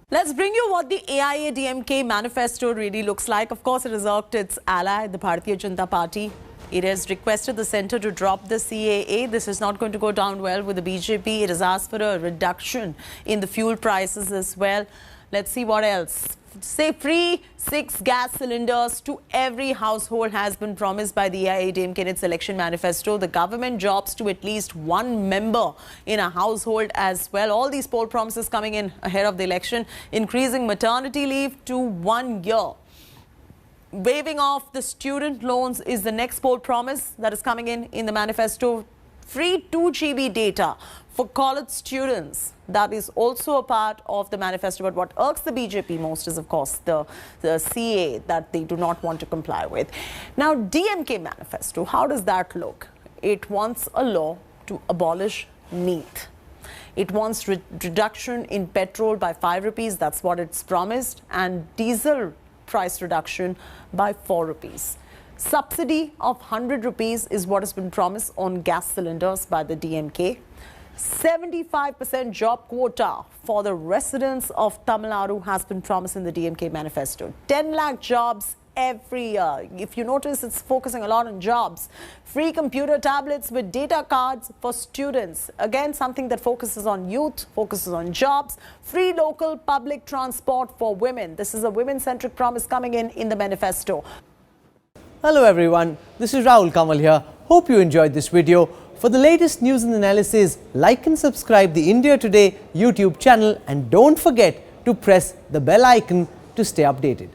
Let's bring you what the AIADMK manifesto really looks like. Of course, it has irked its ally, the Bharatiya Janata Party. It has requested the centre to drop the CAA. This is not going to go down well with the BJP. It has asked for a reduction in the fuel prices as well. Let's see what else. Say free 6 gas cylinders to every household has been promised by the AIADMK in its election manifesto. The government jobs to at least one member in a household as well. All these poll promises coming in ahead of the election. Increasing maternity leave to 1 year. Waiving off the student loans is the next poll promise that is coming in the manifesto. Free 2 GB data for college students. That is also a part of the manifesto. But what irks the BJP most is, of course, the CA that they do not want to comply with. Now, DMK manifesto, how does that look? It wants a law to abolish NEET. It wants reduction in petrol by 5 rupees. That's what it's promised. And diesel price reduction by 4 rupees. Subsidy of 100 rupees is what has been promised on gas cylinders by the DMK. 75% job quota for the residents of Tamil Nadu has been promised in the DMK manifesto. 10 lakh jobs every year. If you notice, it's focusing a lot on jobs. Free computer tablets with data cards for students. Again, something that focuses on youth, focuses on jobs. Free local public transport for women. This is a women-centric promise coming in the manifesto. Hello everyone, this is Rahul Kamal here. Hope you enjoyed this video. For the latest news and analysis, like and subscribe the India Today YouTube channel and don't forget to press the bell icon to stay updated.